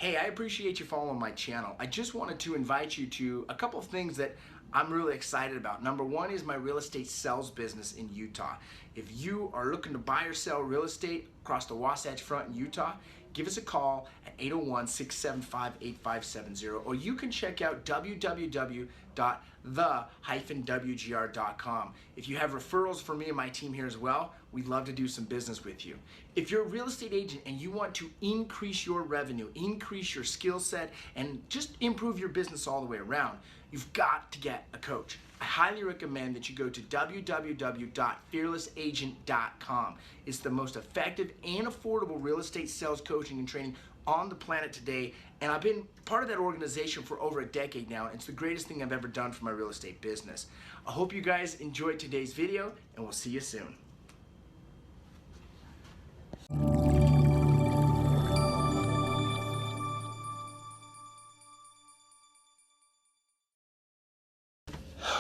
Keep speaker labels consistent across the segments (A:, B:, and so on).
A: Hey, I appreciate you following my channel. I just wanted to invite you to a couple of things that I'm really excited about. Number one is my real estate sales business in Utah. If you are looking to buy or sell real estate across the Wasatch Front in Utah, give us a call at 801-675-8570, or you can check out www.the-wgr.com. If you have referrals for me and my team here as well, we'd love to do some business with you. If you're a real estate agent and you want to increase your revenue, increase your skill set, and just improve your business all the way around, you've got to get a coach. I highly recommend that you go to www.fearlessagent.com. It's the most effective and affordable real estate sales coaching and training on the planet today, and I've been part of that organization for over a decade now, and it's the greatest thing I've ever done for my real estate business. I hope you guys enjoyed today's video, and we'll see you soon.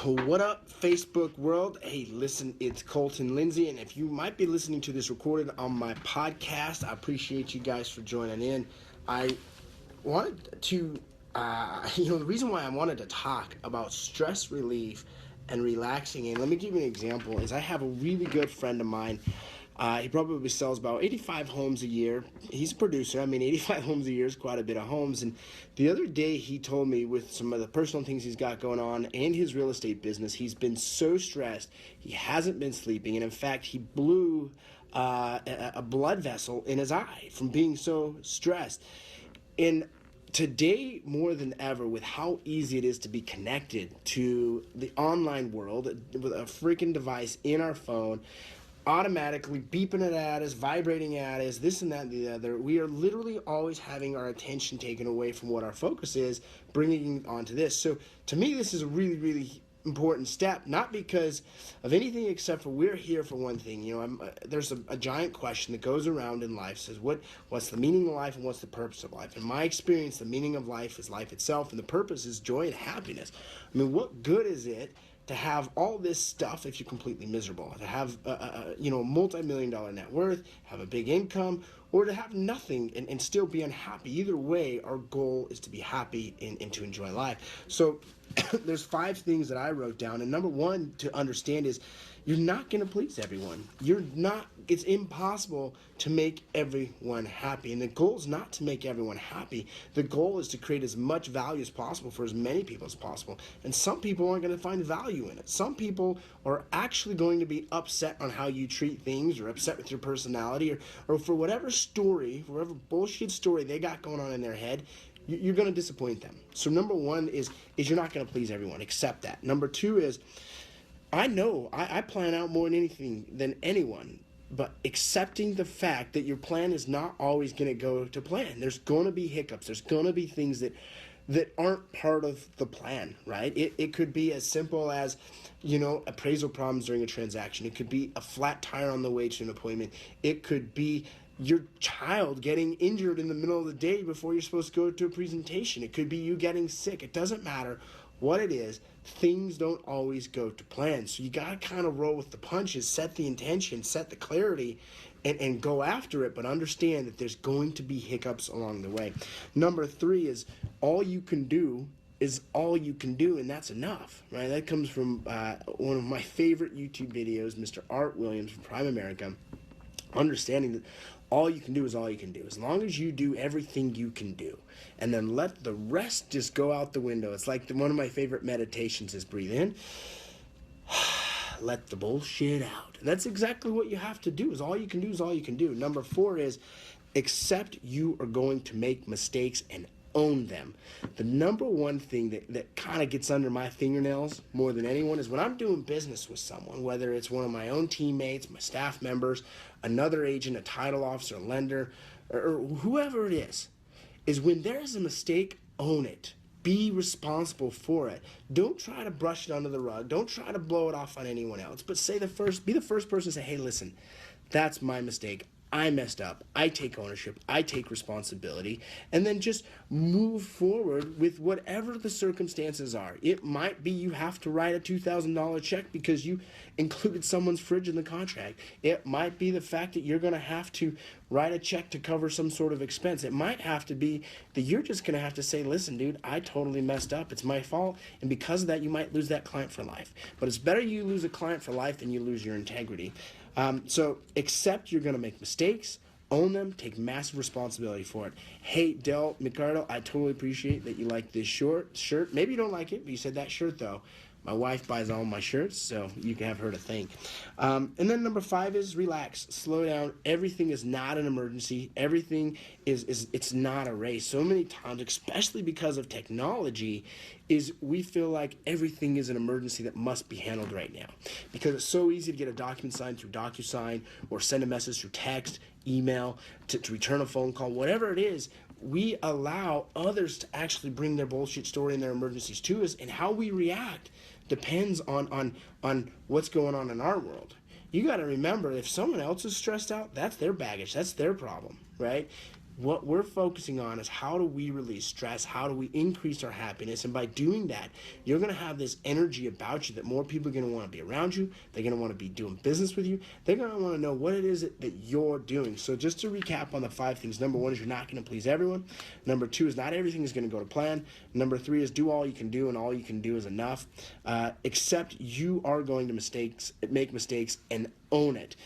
A: What up, Facebook world? Hey, listen, it's Colton, Lindsay, and if you might be listening to this recorded on my podcast, I appreciate you guys for joining in. I wanted to, the reason why I wanted to talk about stress relief and relaxing, and let me give you an example, is I have a really good friend of mine. He probably sells about 85 homes a year. He's a producer. 85 homes a year is quite a bit of homes. And the other day he told me, with some of the personal things he's got going on and his real estate business, he's been so stressed. He hasn't been sleeping. And in fact, he blew a blood vessel in his eye from being so stressed. And today, more than ever, with how easy it is to be connected to the online world with a freaking device in our phone, automatically beeping it at us, vibrating at us, this and that and the other. We are literally always having our attention taken away from what our focus is, bringing it onto this. So to me, this is a really, really important step, not because of anything except for we're here for one thing. There's a giant question that goes around in life, says what's the meaning of life and what's the purpose of life? In my experience, the meaning of life is life itself, and the purpose is joy and happiness. What good is it to have all this stuff if you're completely miserable, to have a multi-million-dollar net worth, have a big income, or to have nothing and still be unhappy? Either way, our goal is to be happy and to enjoy life. So there's 5 things that I wrote down, and number one to understand is you're not going to please everyone. It's impossible to make everyone happy. And the goal is not to make everyone happy. The goal is to create as much value as possible for as many people as possible. And some people aren't going to find value in it. Some people are actually going to be upset on how you treat things, or upset with your personality, or for whatever bullshit story they got going on in their head. You're going to disappoint them. So number one is you're not going to please everyone. Accept that. Number two is, I know I plan out more than anyone, but accepting the fact that your plan is not always going to go to plan. There's going to be hiccups. There's going to be things that aren't part of the plan, right? It could be as simple as, appraisal problems during a transaction. It could be a flat tire on the way to an appointment. It could be your child getting injured in the middle of the day before you're supposed to go to a presentation. It could be you getting sick. It doesn't matter what it is. Things don't always go to plan. So you got to kind of roll with the punches, set the intention, set the clarity, and go after it, but understand that there's going to be hiccups along the way. Number 3 is all you can do is all you can do, and that's enough, right? That comes from one of my favorite YouTube videos, Mr. Art Williams from Prime America. Understanding that all you can do is all you can do. As long as you do everything you can do, and then let the rest just go out the window. It's like one of my favorite meditations is breathe in, let the bullshit out. And that's exactly what you have to do. Is all you can do is all you can do. Number 4 is accept you are going to make mistakes and own them. The number one thing that kind of gets under my fingernails more than anyone is when I'm doing business with someone, whether it's one of my own teammates, my staff members, another agent, a title officer, a lender, or whoever it is when there's a mistake, own it. Be responsible for it. Don't try to brush it under the rug. Don't try to blow it off on anyone else, but be the first person to say, hey, listen, that's my mistake. I messed up. I take ownership. I take responsibility. And then just move forward with whatever the circumstances are. It might be you have to write a $2,000 check because you included someone's fridge in the contract. It might be the fact that you're going to have to write a check to cover some sort of expense. It might have to be that you're just going to have to say, listen, dude, I totally messed up. It's my fault. And because of that, you might lose that client for life. But it's better you lose a client for life than you lose your integrity. So accept you're going to make mistakes, own them, take massive responsibility for it. Hey, Del McCardo, I totally appreciate that you like this shirt. Maybe you don't like it, but you said that shirt, though. My wife buys all my shirts, so you can have her to thank. And then number 5 is relax, slow down. Everything is not an emergency. Everything it's not a race. So many times, especially because of technology, is we feel like everything is an emergency that must be handled right now. Because it's so easy to get a document signed through DocuSign or send a message through text, email, to return a phone call, whatever it is. We allow others to actually bring their bullshit story and their emergencies to us, and how we react depends on what's going on in our world. You got to remember, if someone else is stressed out, that's their baggage, that's their problem, right? What we're focusing on is how do we release stress, how do we increase our happiness, and by doing that, you're going to have this energy about you that more people are going to want to be around you, they're going to want to be doing business with you, they're going to want to know what it is that you're doing. So just to recap on the 5 things, number 1 is you're not going to please everyone. Number 2 is not everything is going to go to plan. Number 3 is do all you can do, and all you can do is enough. Except you are going to make mistakes, and own it.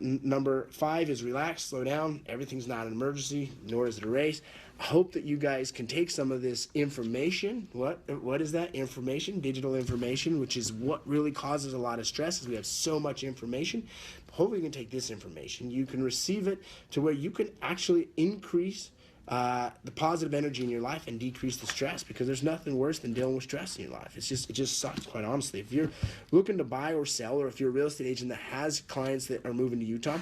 A: Number 5 is relax, slow down. Everything's not an emergency, nor is it a race. I hope that you guys can take some of this information. What is that? Information, digital information, which is what really causes a lot of stress, is we have so much information. Hopefully you can take this information. You can receive it to where you can actually increase the positive energy in your life and decrease the stress, because there's nothing worse than dealing with stress in your life. It just sucks, quite honestly. If you're looking to buy or sell, or if you're a real estate agent that has clients that are moving to Utah,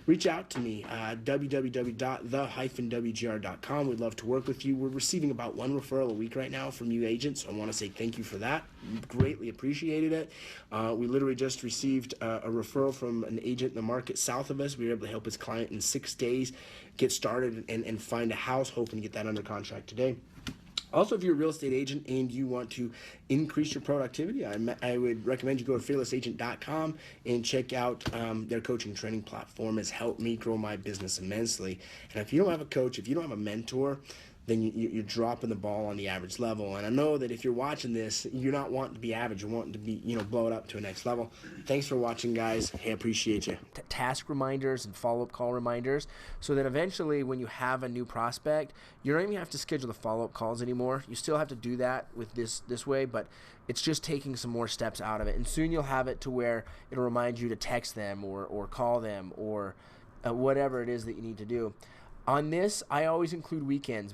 A: reach out to me, www.the-wgr.com. We'd love to work with you. We're receiving about 1 referral a week right now from you agents, so I want to say thank you for that. Greatly appreciated it. We literally just received a referral from an agent in the market south of us. We were able to help his client in 6 days get started and find a house, hoping to get that under contract today. Also, if you're a real estate agent and you want to increase your productivity, I would recommend you go to fearlessagent.com and check out their coaching training platform. Has helped me grow my business immensely. And if you don't have a coach, if you don't have a mentor, then you're dropping the ball on the average level. And I know that if you're watching this, you're not wanting to be average. You're wanting to be, blow it up to a next level. Thanks for watching, guys. Hey, I appreciate you. Task reminders and follow-up call reminders. So then eventually when you have a new prospect, you don't even have to schedule the follow-up calls anymore. You still have to do that with this way, but it's just taking some more steps out of it. And soon you'll have it to where it'll remind you to text them or call them or whatever it is that you need to do. On this, I always include weekends,